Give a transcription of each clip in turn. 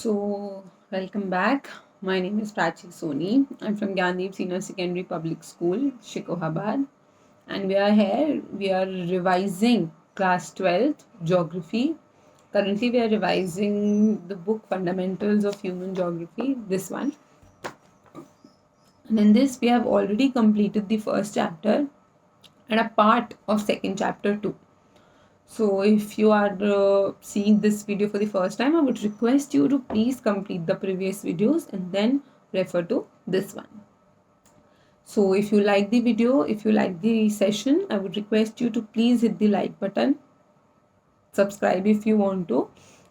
Welcome back. My name is Prachi Soni. I'm from Gyandeep Senior Secondary Public School, Shikohabad. And we are here. We are revising class 12th geography. Currently, we are revising the book Fundamentals of Human Geography, this one. And in this, we have already completed the first chapter and a part of second chapter too. So if you are seeing this video for the first time, I would request you to please complete the previous videos and then refer to this one. So if you like the video, if you like the session, I would request you to please hit the like button, subscribe if you want to,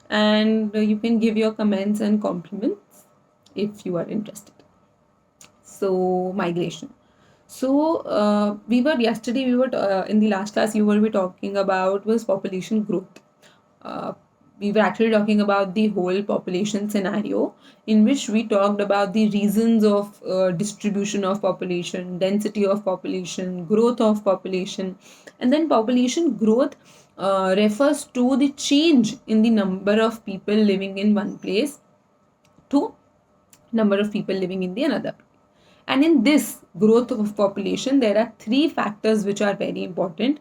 and you can give your comments and compliments if you are interested. So migration. We were in the last class, you were talking about was population growth. Uh, we were actually talking about the whole population scenario, in which we talked about the reasons of distribution of population, density of population, growth of population, and then population growth refers to the change in the number of people living in one place to number of people living in the another. And in this growth of population, there are three factors which are very important.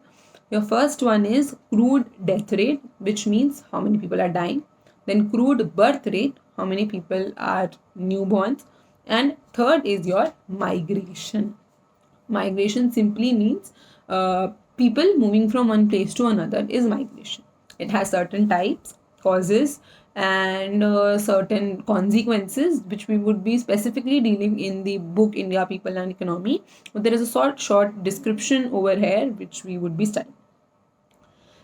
Your first one is crude death rate, which means how many people are dying. Then crude birth rate, how many people are newborns. And third is your migration. Migration simply means people moving from one place to another is migration. It has certain types, causes, and certain consequences, which we would be specifically dealing in the book India, People and Economy. But there is a short description over here which we would be studying.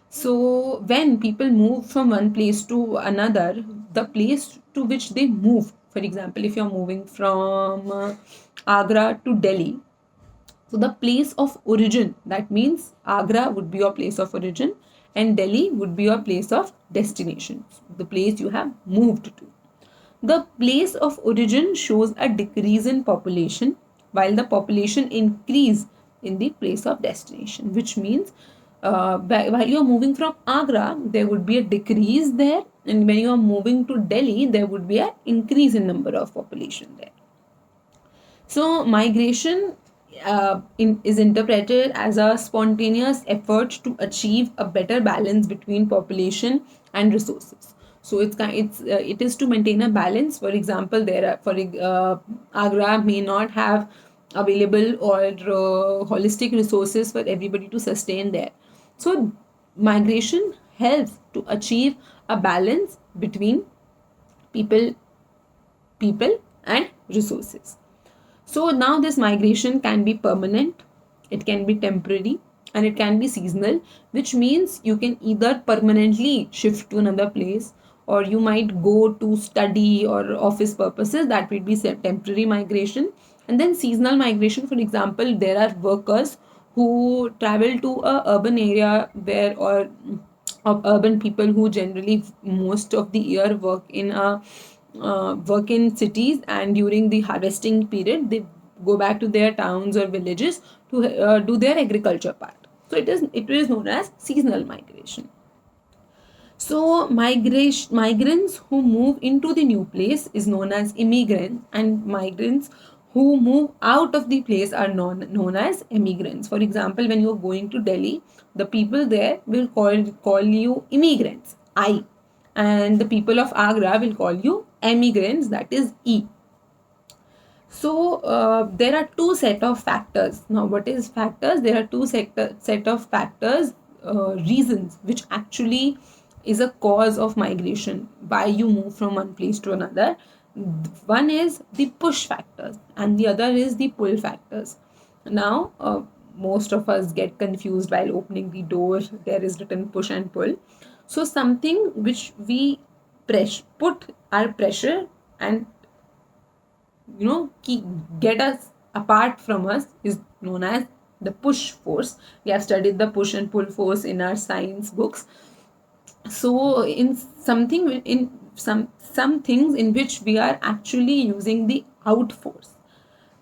So when people move from one place to another, the place to which they move, for example, if you're moving from Agra to Delhi, so the place of origin, that means Agra would be your place of origin and Delhi would be your place of destination, the place you have moved to. The place of origin shows a decrease in population while the population increase in the place of destination, which means while you are moving from Agra, there would be a decrease there, and when you are moving to Delhi, there would be an increase in number of population there. So migration is interpreted as a spontaneous effort to achieve a better balance between population and resources. So it is to maintain a balance. For example, Agra may not have available or holistic resources for everybody to sustain there. So migration helps to achieve a balance between people and resources. So now this migration can be permanent, it can be temporary, and it can be seasonal, which means you can either permanently shift to another place or you might go to study or office purposes. That would be temporary migration. And then seasonal migration, for example, there are workers who travel to a urban area where or of urban people who generally most of the year work in cities, and during the harvesting period they go back to their towns or villages to do their agriculture part. So it is known as seasonal migration. So migrants who move into the new place is known as immigrants, and migrants who move out of the place are known as immigrants. For example, when you are going to Delhi, the people there will call you immigrants, I, and the people of Agra will call you emigrants, that is E. So there are two set of factors. Now, what is factors? There are two set of factors, reasons which actually is a cause of migration. Why you move from one place to another? One is the push factors, and the other is the pull factors. Now, most of us get confused while opening the door. There is written push and pull. So something which we put our pressure and get us apart from us is known as the push force. We have studied the push and pull force in our science books. So in some things in which we are actually using the out force,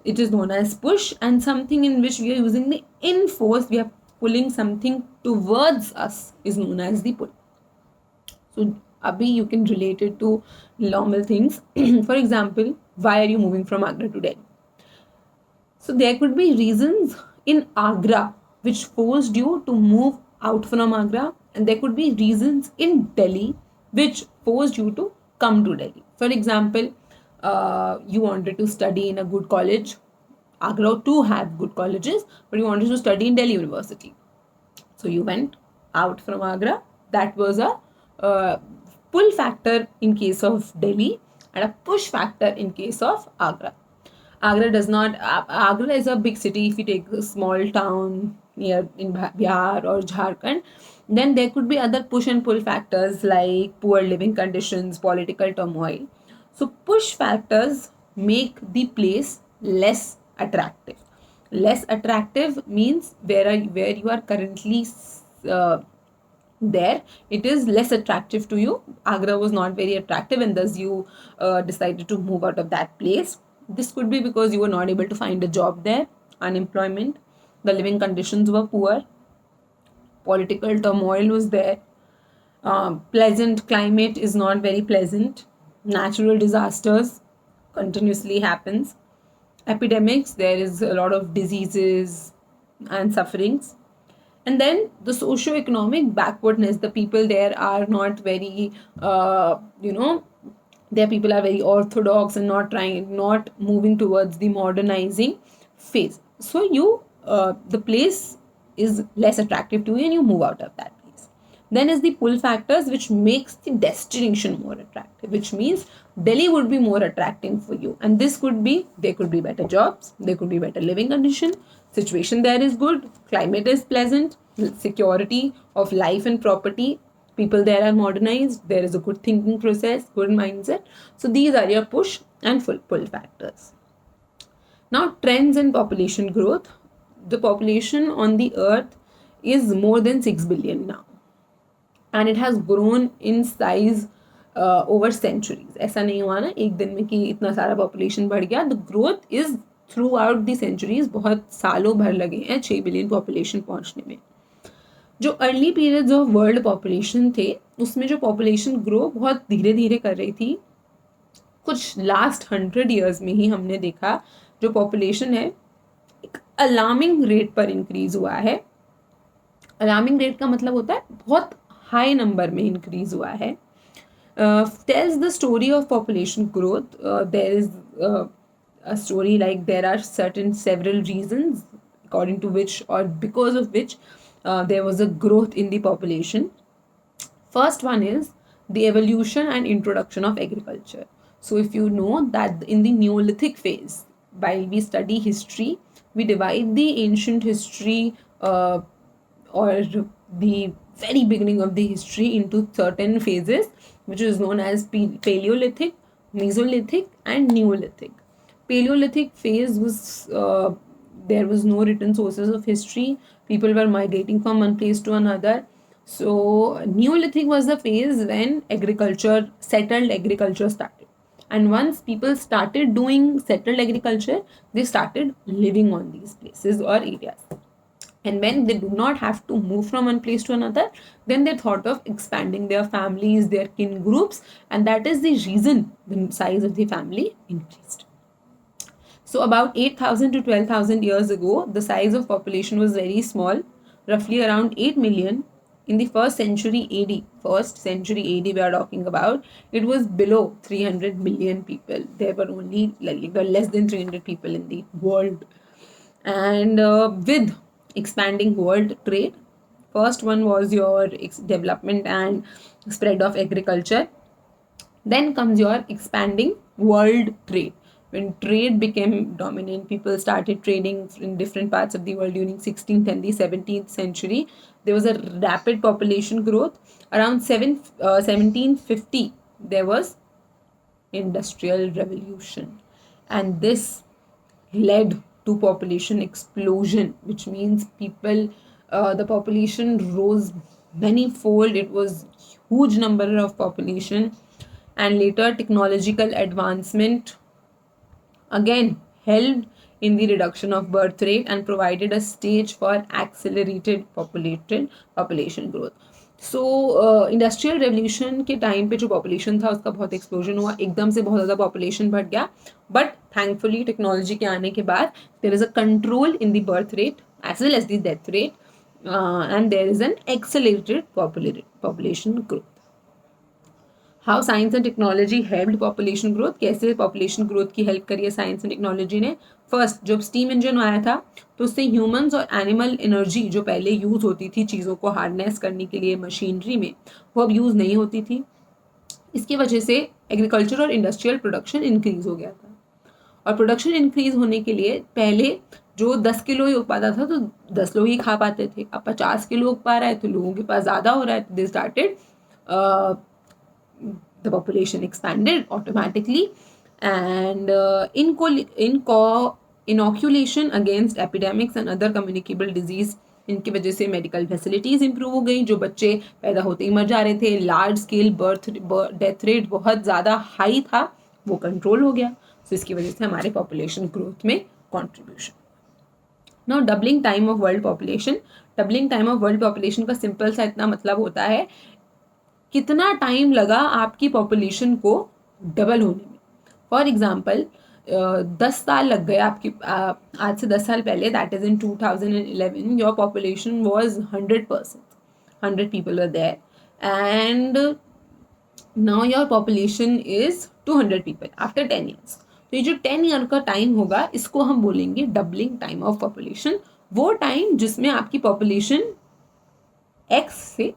it is known as push, and something in which we are using the in force, we are pulling something towards us, is known as the pull. So Abhi you can relate it to normal things. For example, why are you moving from Agra to Delhi? So there could be reasons in Agra which forced you to move out from Agra, and there could be reasons in Delhi which forced you to come to Delhi. For example, you wanted to study in a good college. Agra too have good colleges, but you wanted to study in Delhi University. So you went out from Agra. That was a uh, pull factor in case of Delhi and a push factor in case of Agra. Agra does not. Agra is a big city. If you take a small town near in Bihar or Jharkhand, then there could be other push and pull factors like poor living conditions, political turmoil. So push factors make the place less attractive. Less attractive means where you are currently uh, there, it is less attractive to you. Agra was not very attractive, and thus you decided to move out of that place. This could be because you were not able to find a job there, unemployment, the living conditions were poor, political turmoil was there, pleasant climate is not very pleasant, natural disasters continuously happens, epidemics, there is a lot of diseases and sufferings. And then the socio-economic backwardness, the people there are not very their people are very orthodox and not moving towards the modernizing phase. So you the place is less attractive to you and you move out of that place. Then is the pull factors which makes the destination more attractive, which means Delhi would be more attracting for you. And this could be, there could be better jobs, there could be better living condition, situation there is good, climate is pleasant, security of life and property, people there are modernized, there is a good thinking process, good mindset. So these are your push and full pull factors. Now, trends in population growth. The population on the earth is more than 6 billion now, and it has grown in size over centuries. ऐसा नहीं हुआ ना एक दिन में कि इतना सारा population बढ़ गया. The growth is throughout the centuries. बहुत सालों भर लगे हैं 6 बिलियन population पहुंचने में. जो early periods of world population थे उसमें जो पॉपुलेशन ग्रो बहुत धीरे धीरे कर रही थी, कुछ लास्ट 100 ईयर्स में ही हमने देखा जो पॉपुलेशन है एक अलार्मिंग रेट पर इंक्रीज हुआ है. अलार्मिंग रेट का मतलब होता है बहुत हाई नंबर में इंक्रीज हुआ है. Tells the story of population growth. There is a story like there are several reasons according to which or because of which there was a growth in the population. First one is the evolution and introduction of agriculture. So if you know that in the Neolithic phase, while we study history, we divide the ancient history or the very beginning of the history into certain phases, which is known as Paleolithic, Mesolithic, and Neolithic. Paleolithic phase was there was no written sources of history. People were migrating from one place to another. So Neolithic was the phase when settled agriculture started. And once people started doing settled agriculture, they started living on these places or areas. And when they do not have to move from one place to another, then they thought of expanding their families, their kin groups, and that is the reason the size of the family increased. So about 8,000 to 12,000 years ago, the size of population was very small, roughly around 8 million. In the first century AD we are talking about, it was below 300 million people. There were only less than 300 people in the world. And with expanding world trade, first one was your development and spread of agriculture. Then comes your expanding world trade. When trade became dominant, people started trading in different parts of the world during 16th and the 17th century. There was a rapid population growth. Around 1750, there was industrial revolution. And this led to population explosion, which means the population rose many-fold. It was huge number of population. And later technological advancement again helped in the reduction of birth rate and provided a stage for accelerated population growth. So industrial revolution के time पे जो population था उसका बहुत explosion हुआ, एकदम से बहुत ज़्यादा पॉपुलेशन बढ़ गया, बट थैंकफुली टेक्नोलॉजी के आने के बाद there is a control in the birth rate as well as the death rate, and there is an accelerated population growth. How science and technology helped population growth, कैसे population growth की help करी है science and technology ने. First, जब steam engine आया था तो उससे ह्यूमंस और एनिमल एनर्जी जो पहले यूज़ होती थी चीज़ों को हार्नेस करने के लिए मशीनरी में, वो अब यूज़ नहीं होती थी. इसकी वजह से एग्रीकल्चर और इंडस्ट्रियल प्रोडक्शन इंक्रीज हो गया था. और प्रोडक्शन इंक्रीज होने के लिए पहले जो 10 किलो ही उग पाता था तो 10 लोग ही खा पाते थे, अब 50 किलो उग पा रहा है तो लोगों के पास ज़्यादा हो रहा है, तो they started, the population expanded automatically, and inoculation against epidemics and other communicable disease, इनकी वजह से मेडिकल फैसिलिटीज़ इंप्रूव हो गई, जो बच्चे पैदा होते ही मर जा रहे थे, लार्ज स्केल डेथ रेट बहुत ज़्यादा हाई था, वो कंट्रोल हो गया. सो इसकी वजह से हमारे पॉपुलेशन ग्रोथ में contribution. Now doubling time of world population. Doubling time of world population का सिंपल सा इतना मतलब होता है कितना टाइम लगा आपकी पॉपुलेशन को डबल होने में. फॉर एग्जाम्पल 10 साल लग गए आपकी, आज से 10 साल पहले, that is in 2011, your population was 100%, 100 people were there, and now your population is 200 people after 10 years. तो ये जो 10 ईयर का टाइम होगा इसको हम बोलेंगे डबलिंग टाइम ऑफ पॉपुलेशन. वो टाइम जिसमें आपकी पॉपुलेशन x से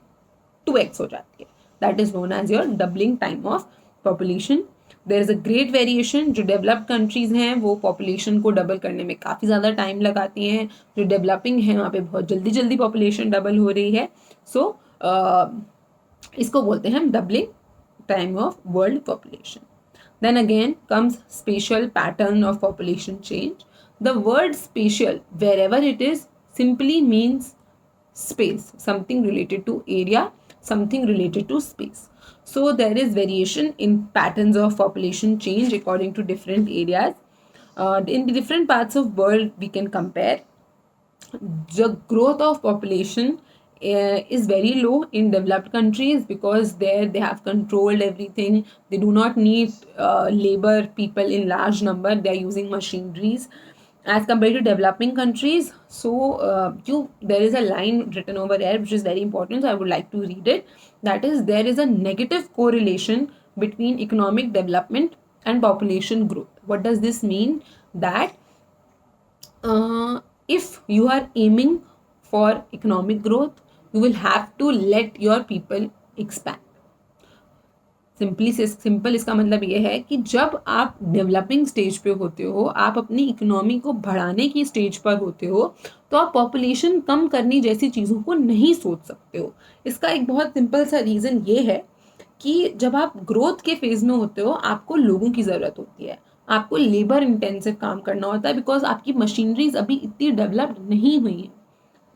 2x हो जाती है, that is known as your doubling time of population. There is a great variation. जो डेवलप्ड कंट्रीज हैं वो पॉपुलेशन को डबल करने में काफ़ी ज़्यादा टाइम लगाती हैं, जो डेवलपिंग हैं वहाँ पे बहुत जल्दी जल्दी पॉपुलेशन डबल हो रही है. सो इसको बोलते हैं हम doubling time of world population. Then again comes spatial pattern of population change. The word spatial, wherever it is, simply means space, something related to area, something related to space. So there is variation in patterns of population change according to different areas. In the different parts of world we can compare. The growth of population is very low in developed countries because there they have controlled everything. They do not need labor people in large number. They are using machineries as compared to developing countries. So there is a line written over there which is very important, so I would like to read it. That is, there is a negative correlation between economic development and population growth. What does this mean? That if you are aiming for economic growth, you will have to let your people expand. Simple इसका मतलब ये है कि जब आप developing stage पे होते हो, आप अपनी इकोनॉमी को बढ़ाने की स्टेज पर होते हो, तो आप पॉपुलेशन कम करनी जैसी चीज़ों को नहीं सोच सकते हो. इसका एक बहुत सिंपल सा रीज़न ये है कि जब आप ग्रोथ के फेज़ में होते हो आपको लोगों की ज़रूरत होती है, आपको लेबर इंटेंसिव काम करना होता है, बिकॉज आपकी मशीनरीज अभी इतनी डेवलप्ड नहीं हुई हैं.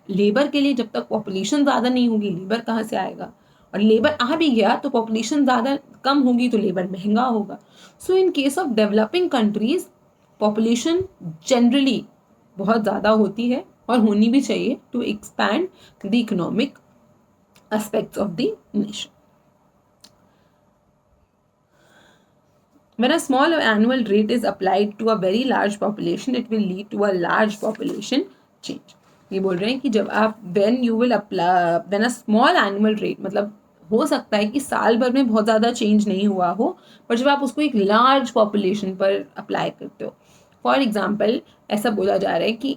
लेबर के लिए जब तक पॉपुलेशन ज़्यादा नहीं होगी लेबर कहाँ से आएगा, और लेबर आ भी गया तो पॉपुलेशन ज़्यादा कम होगी तो लेबर महंगा होगा. So in case of developing countries population generally बहुत ज़्यादा होती है और होनी भी चाहिए to expand the economic aspects of the nation. When a small annual rate is applied to a very large population, it will lead to a large population change. ये बोल रहे हैं कि जब आप when a small annual rate, मतलब हो सकता है कि साल भर में बहुत ज़्यादा चेंज नहीं हुआ हो, पर जब आप उसको एक लार्ज पॉपुलेशन पर अप्लाई करते हो. फॉर एग्जाम्पल ऐसा बोला जा रहा है कि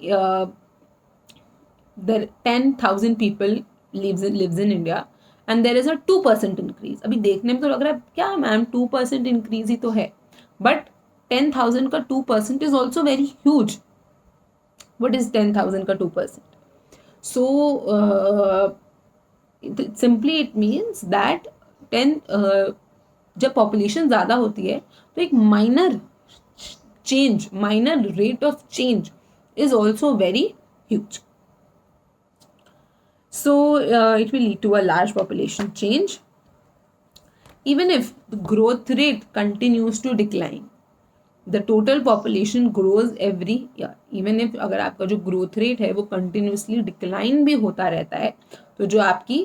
10,000 people lives in India and there is a 2% increase. अभी देखने में तो लग रहा है क्या मैम 2% इंक्रीज ही तो है, बट 10,000 का 2% is also very huge. What is 10,000 का 2%? So simply it means that 10 जब पॉपुलेशन ज़्यादा होती है तो एक minor rate of change is also very huge. So it will lead to a large population change. Even if the growth rate continues to decline, the total population grows every year. Even if अगर आपका जो growth rate है वो continuously decline भी होता रहता है, तो जो आपकी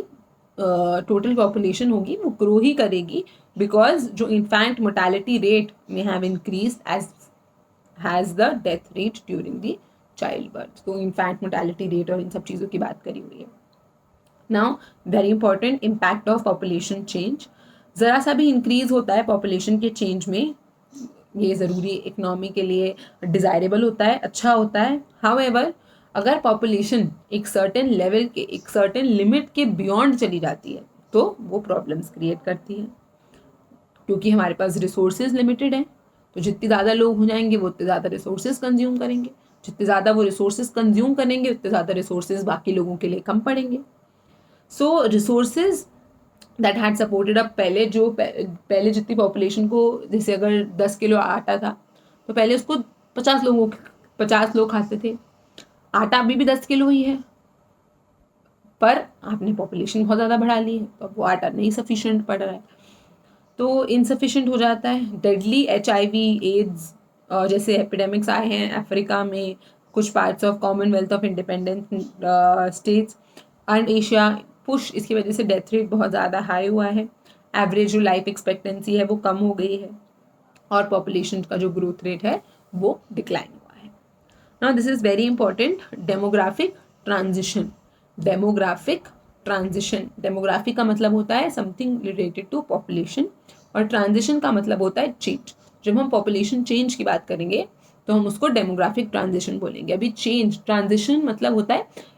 टोटल पॉपुलेशन होगी वो ग्रो ही करेगी, बिकॉज जो इन्फेंट मोर्टेलिटी रेट में have increase as has the death rate during the childbirth. तो इन्फेंट मोर्टेलिटी रेट और इन सब चीज़ों की बात करी हुई है। Now very important, impact of population change. ज़रा सा भी इंक्रीज होता है पॉपुलेशन के चेंज में, ये ज़रूरी इकोनॉमी के लिए डिज़ायरेबल होता है, अच्छा होता है। हाउएवर अगर पॉपुलेशन एक सर्टेन लेवल के, एक सर्टेन लिमिट के बियॉन्ड चली जाती है तो वो प्रॉब्लम्स क्रिएट करती है, क्योंकि हमारे पास रिसोर्सेज लिमिटेड हैं। तो जितने ज़्यादा लोग हो जाएंगे वो उतने ज़्यादा रिसोर्सेज कंज्यूम करेंगे, जितने ज़्यादा वो रिसोर्सेज कंज्यूम करेंगे उतने ज़्यादा रिसोर्सेज बाकी लोगों के लिए कम पड़ेंगे। सो रिसोर्सेज दैट हैड सपोर्टेड, अब पहले जितनी पॉपुलेशन को, जैसे अगर 10 किलो आटा था तो पहले उसको 50 लोग खाते थे। आटा अभी भी 10 किलो ही है, पर आपने पॉपुलेशन बहुत ज़्यादा बढ़ा ली है तो अब वो आटा नहीं सफिशिएंट पड़ रहा है, तो इनसफिशिएंट हो जाता है। डेडली HIV एड्स जैसे एपिडेमिक्स आए हैं अफ्रीका में, कुछ parts of Commonwealth of independent states and Asia, push इसकी वजह से डेथ रेट बहुत ज़्यादा हाई हुआ है। एवरेज जो लाइफ एक्सपेक्टेंसी है वो कम हो गई है और पॉपुलेशन का जो ग्रोथ रेट है वो डिक्लाइन हुआ है। Now this is very important, demographic transition. Demographic transition, demography का मतलब होता है समथिंग रिलेटेड टू पॉपुलेशन और ट्रांजिशन का मतलब होता है चेंज। जब हम पॉपुलेशन चेंज की बात करेंगे तो हम उसको डेमोग्राफिक ट्रांजिशन बोलेंगे। अभी चेंज, ट्रांजिशन मतलब होता है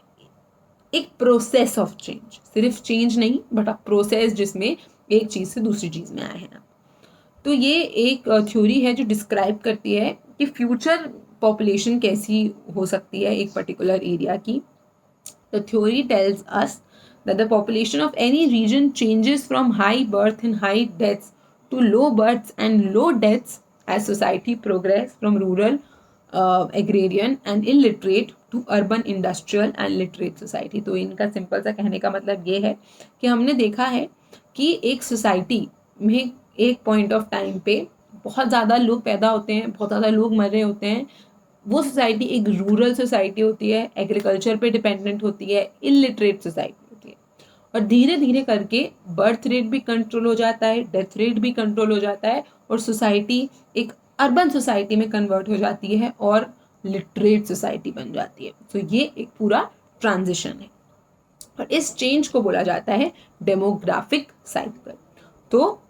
एक प्रोसेस ऑफ चेंज, सिर्फ चेंज नहीं बट अ प्रोसेस जिसमें एक चीज़ से दूसरी चीज़ में आए हैं। तो ये एक थ्योरी है जो डिस्क्राइब करती है कि फ्यूचर पॉपुलेशन कैसी हो सकती है एक पर्टिकुलर एरिया की। The theory tells us that the population of any region changes from high birth and high deaths to low births and low deaths as society progress from rural, agrarian and illiterate to urban industrial and literate society। तो इनका simple सा कहने का मतलब ये है कि हमने देखा है कि एक सोसाइटी में एक पॉइंट ऑफ टाइम पे बहुत ज़्यादा लोग पैदा होते हैं, बहुत ज़्यादा लोग मर रहे होते हैं। वो सोसाइटी एक रूरल सोसाइटी होती है, एग्रीकल्चर पे डिपेंडेंट होती है, इलिटरेट सोसाइटी होती है। और धीरे धीरे करके बर्थ रेट भी कंट्रोल हो जाता है, डेथ रेट भी कंट्रोल हो जाता है और सोसाइटी एक अर्बन सोसाइटी में कन्वर्ट हो जाती है और लिटरेट सोसाइटी बन जाती है। तो ये एक पूरा ट्रांजिशन है और इस चेंज को बोला जाता है डेमोग्राफिक साइकिल। तो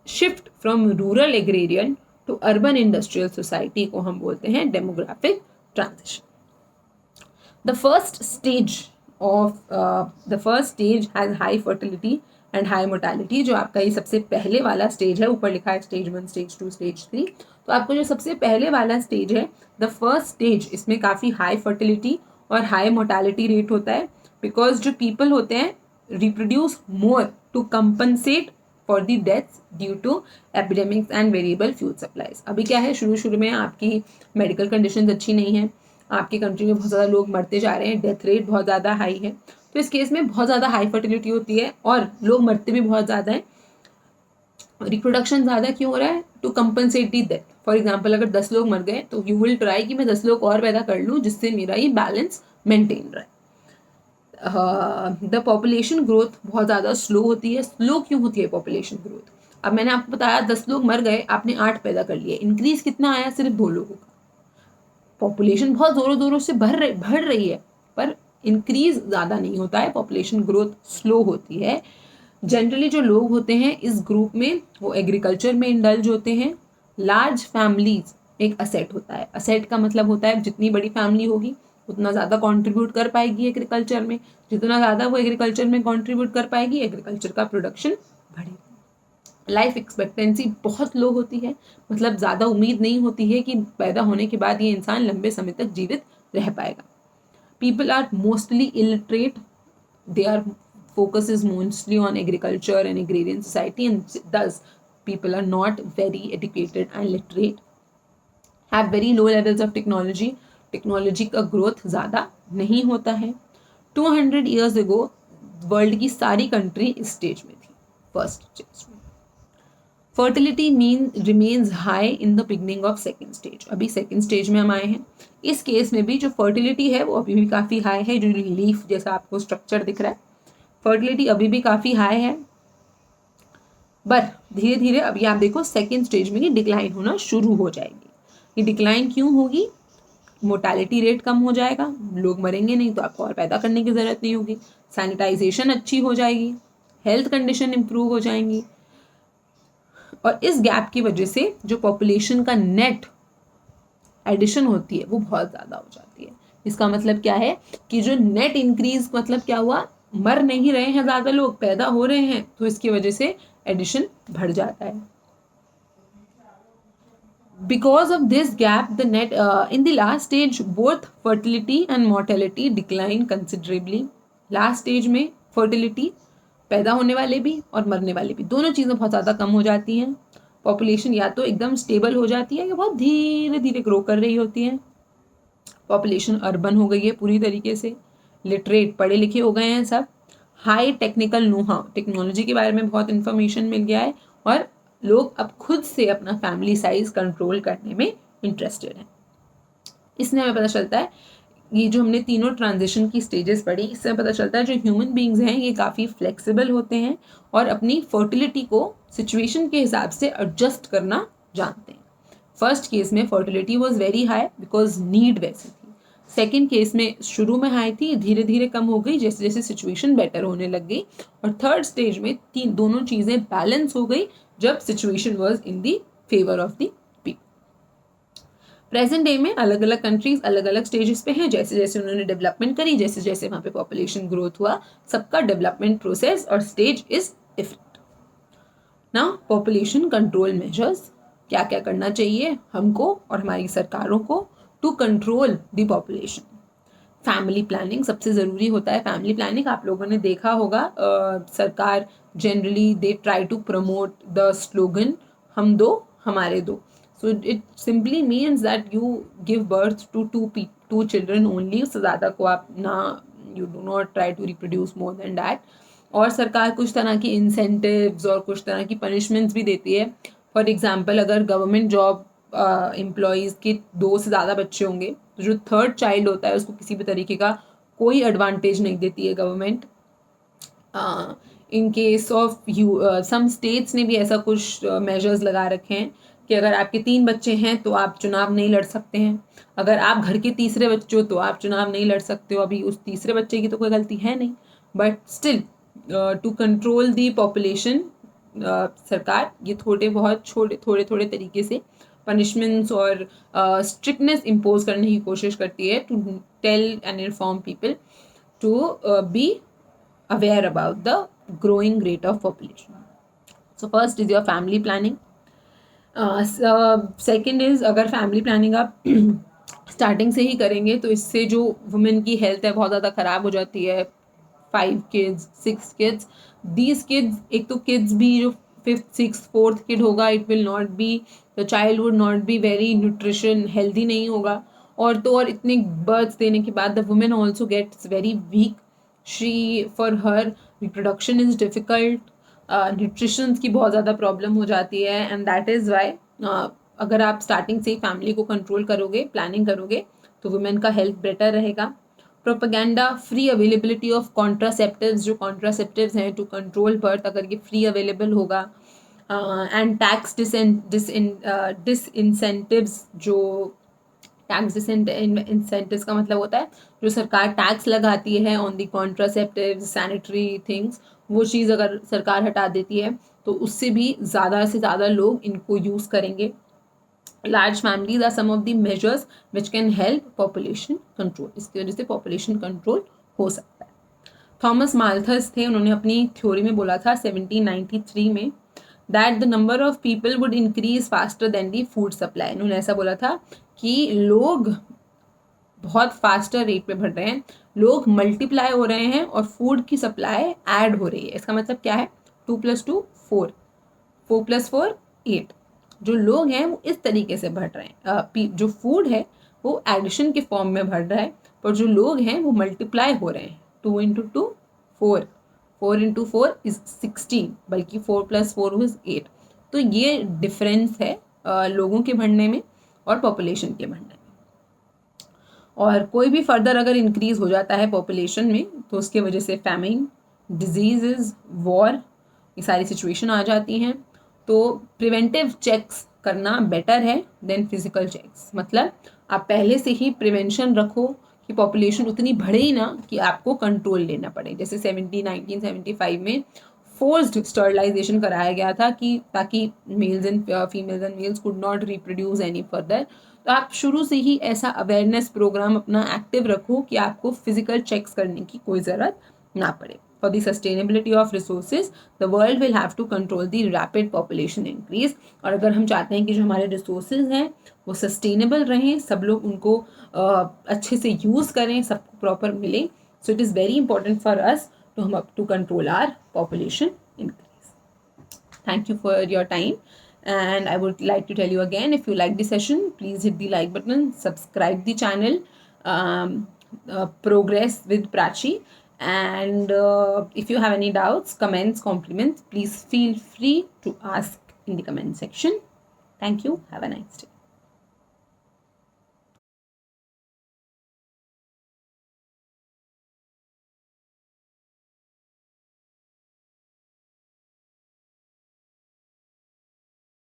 shift from rural agrarian to urban industrial society को हम बोलते हैं demographic transition. The first stage has high fertility and high mortality. जो आपका ये सबसे पहले वाला स्टेज है, ऊपर लिखा है स्टेज 1, स्टेज 2, स्टेज 3, तो आपको जो सबसे पहले वाला स्टेज है द फर्स्ट स्टेज, इसमें काफ़ी हाई फर्टिलिटी और हाई मोर्टेलिटी रेट होता है, बिकॉज जो पीपल होते हैं reproduce more to compensate for the deaths due to epidemics and variable food supplies. अभी क्या है, शुरू में आपकी मेडिकल कंडीशंस अच्छी नहीं है, आपकी कंट्री में बहुत ज़्यादा लोग मरते जा रहे हैं, डेथ रेट बहुत ज़्यादा हाई है, तो इस केस में बहुत ज़्यादा हाई फर्टिलिटी होती है और लोग मरते भी बहुत ज़्यादा हैं। रिप्रोडक्शन ज़्यादा क्यों हो रहा है? To compensate the death. For example अगर 10 लोग मर गए तो यू विल ट्राई कि मैं 10 लोग और पैदा कर लूँ जिससे मेरा ये बैलेंस मेंटेन रहे। द पॉपुलेशन ग्रोथ बहुत ज़्यादा स्लो होती है। स्लो क्यों होती है पॉपुलेशन ग्रोथ? अब मैंने आपको बताया 10 लोग मर गए, आपने 8 पैदा कर लिए, इंक्रीज कितना आया? सिर्फ 2 लोगों का। पॉपुलेशन बहुत ज़ोरों से बढ़ रही है पर इंक्रीज ज़्यादा नहीं होता है, पॉपुलेशन ग्रोथ स्लो होती है। जनरली जो लोग होते हैं इस ग्रुप में वो एग्रीकल्चर में इंडल्ज होते हैं। लार्ज फैमिलीज एक असेट होता है। असेट का मतलब होता है जितनी बड़ी फैमिली होगी उतना ज़्यादा कंट्रीब्यूट कर पाएगी एग्रीकल्चर में, जितना ज़्यादा वो एग्रीकल्चर में कंट्रीब्यूट कर पाएगी एग्रीकल्चर का प्रोडक्शन बढ़ेगा। लाइफ एक्सपेक्टेंसी बहुत लो होती है, मतलब ज़्यादा उम्मीद नहीं होती है कि पैदा होने के बाद ये इंसान लंबे समय तक जीवित रह पाएगा। People are mostly illiterate, they are focus is mostly on agriculture and agrarian society, and thus people are not very educated and literate, have very low levels of technology, technology का ग्रोथ ज़्यादा नहीं होता है। 200 years ago world की सारी country इस stage में थी, फर्स्ट स्टेज में। Fertility remains high in the beginning of second stage. अभी सेकेंड स्टेज में हम आए हैं, इस केस में भी जो फर्टिलिटी है वो अभी भी काफ़ी हाई है, जो लीफ जैसा आपको स्ट्रक्चर दिख रहा है फर्टिलिटी अभी भी काफ़ी हाई है, बट धीरे धीरे अभी आप देखो सेकेंड स्टेज में ये डिक्लाइन होना शुरू हो जाएगी। ये डिक्लाइन क्यों होगी? मोर्टेलिटी रेट कम हो जाएगा, लोग मरेंगे नहीं तो आपको और पैदा करने की ज़रूरत नहीं होगी, सैनिटाइजेशन अच्छी हो जाएगी, हेल्थ कंडीशन इम्प्रूव हो जाएंगी, और इस गैप की वजह से जो पॉपुलेशन का नेट एडिशन होती है वो बहुत ज़्यादा हो जाती है। इसका मतलब क्या है कि जो नेट इंक्रीज मतलब क्या हुआ, मर नहीं रहे हैं ज़्यादा लोग, पैदा हो रहे हैं, तो इसकी वजह से एडिशन बढ़ जाता है। Because of this gap, the net in the last stage, both fertility and mortality decline considerably. Last stage में fertility, पैदा होने वाले भी और मरने वाले भी, दोनों चीज़ें बहुत ज़्यादा कम हो जाती हैं। पॉपुलेशन या तो एकदम स्टेबल हो जाती है या बहुत धीरे धीरे ग्रो कर रही होती है। पॉपुलेशन अर्बन हो गई है पूरी तरीके से, लिटरेट पढ़े लिखे हो गए हैं सब, हाई टेक्निकल नोहा, टेक्नोलॉजी के बारे में बहुत इन्फॉर्मेशन मिल गया है, और लोग अब खुद से अपना फैमिली साइज कंट्रोल करने में इंटरेस्टेड हैं। इससे हमें पता चलता है, ये जो हमने तीनों ट्रांजिशन की स्टेजेस पढ़ी, इससे पता चलता है जो ह्यूमन बींग्स हैं ये काफ़ी फ्लेक्सिबल होते हैं और अपनी फर्टिलिटी को सिचुएशन के हिसाब से एडजस्ट करना जानते हैं। फर्स्ट केस में fertility was very high because need वैसी थी, सेकेंड केस में शुरू में हाई थी, धीरे धीरे कम हो गई जैसे जैसे सिचुएशन बेटर होने लग गई, और थर्ड स्टेज में दोनों चीज़ें बैलेंस हो गई जब situation was in the favour of the people. Present day में अलग अलग कंट्रीज अलग अलग स्टेजेस पे हैं, जैसे जैसे उन्होंने डेवलपमेंट करी, जैसे जैसे वहाँ पे पॉपुलेशन ग्रोथ हुआ, सबका डेवलपमेंट प्रोसेस और stage is different. Now population control measures, क्या क्या करना चाहिए हमको और हमारी सरकारों को to control the population. Family planning सबसे ज़रूरी होता है। फैमिली प्लानिंग आप लोगों ने देखा होगा, सरकार generally they try to promote the slogan हम दो हमारे दो, so it simply means that you give birth to two children only, उससे ज़्यादा को आप ना, you do not try to reproduce more than that. और सरकार कुछ तरह की इंसेंटिव्स और कुछ तरह की पनिशमेंट्स भी देती है। फॉर एग्जांपल अगर गवर्नमेंट जॉब एम्प्लॉयज़ के 2 से ज़्यादा बच्चे होंगे तो जो थर्ड चाइल्ड होता है उसको किसी भी तरीके का कोई एडवांटेज नहीं देती है government. In case of some states ने भी ऐसा कुछ मेजर्स लगा रखे हैं कि अगर आपके 3 बच्चे हैं तो आप चुनाव नहीं लड़ सकते हैं, अगर आप घर के तीसरे बच्चे हो तो आप चुनाव नहीं लड़ सकते हो। अभी उस तीसरे बच्चे की तो कोई गलती है नहीं, but still to control the population सरकार ये थोड़े थोड़े तरीके से पनिशमेंट्स और स्ट्रिक्टनेस इम्पोज करने की कोशिश करती है, to tell and inform people to be aware about the growing rate of population. So first is your family planning. Second is अगर family planning आप स्टार्टिंग से ही करेंगे तो इससे जो वुमेन की हेल्थ है बहुत ज़्यादा ख़राब हो जाती है। 5 kids 6 kids, these kids, एक तो kids भी जो 5th 6th 4th kid होगा, it will not be, the child would not be very nutrition healthy नहीं होगा, और तो और इतने births देने के बाद the woman also gets very weak, she for her reproduction is difficult, nutrition की बहुत ज़्यादा प्रॉब्लम हो जाती है, एंड दैट इज़ वाई अगर आप स्टार्टिंग से ही फैमिली को कंट्रोल करोगे, प्लानिंग करोगे, तो वुमेन का हेल्थ बेटर रहेगा। Propaganda, free availability of contraceptives, जो कॉन्ट्रासेप्टिव्स हैं टू कंट्रोल बर्थ, अगर ये फ्री अवेलेबल होगा, एंड टैक्स डिसइंसेंटिव्स, जो टैक्स इंसेंटिव्स का मतलब होता है जो सरकार टैक्स लगाती है on the contraceptive sanitary things, वो चीज़ अगर सरकार हटा देती है तो उससे भी ज़्यादा से ज़्यादा लोग इनको यूज़ करेंगे। Large families are some of the measures which can help population control, इसकी वजह से पॉपुलेशन कंट्रोल हो सकता है। थॉमस माल्थस थे, उन्होंने अपनी थ्योरी में बोला था 1793 में that the number of people would increase faster than the food supply. उन्होंने ऐसा बोला था कि लोग बहुत फास्टर रेट पे बढ़ रहे हैं, लोग मल्टीप्लाई हो रहे हैं और फूड की सप्लाई ऐड हो रही है। इसका मतलब क्या है, 2 + 2 4, 4 + 4 8, जो लोग हैं वो इस तरीके से बढ़ रहे हैं। जो फूड है वो एडिशन के फॉर्म में बढ़ रहा है, पर जो लोग हैं वो मल्टीप्लाई हो रहे हैं। 2 × 2 4, 4 × 4 is 16, बल्कि 4 + 4 is 8। तो ये डिफरेंस है लोगों के बढ़ने में और पॉपुलेशन के बढ़ने में। और कोई भी फर्दर अगर इंक्रीज हो जाता है पॉपुलेशन में तो उसके वजह से फैमिन, डिजीजेज, वॉर, ये सारी सिचुएशन आ जाती हैं। तो प्रिवेंटिव चेक्स करना बेटर है देन फिजिकल चेक्स। मतलब आप पहले से ही प्रिवेंशन रखो कि पॉपुलेशन उतनी बढ़े ही ना कि आपको कंट्रोल लेना पड़े। जैसे 1975 में फोर्स्ड स्टरलाइजेशन कराया गया था कि ताकि males and females and males could not reproduce any further. तो आप शुरू से ही ऐसा अवेयरनेस प्रोग्राम अपना एक्टिव रखो कि आपको फिजिकल चेक्स करने की कोई ज़रूरत ना पड़े। For the sustainability of resources, the world will have to control the rapid population increase। और अगर हम चाहते हैं कि जो हमारे रिसोर्सेज हैं वो सस्टेनेबल रहें, सब लोग उनको अच्छे से यूज़ करें, सबको प्रॉपर मिले, so it is very important for us to control our population increase. Thank you for your time, and I would like to tell you again, if you like the session, please hit the like button, subscribe the channel, Progress with Prachi, and if you have any doubts, comments, compliments, please feel free to ask in the comment section. Thank you. Have a nice day.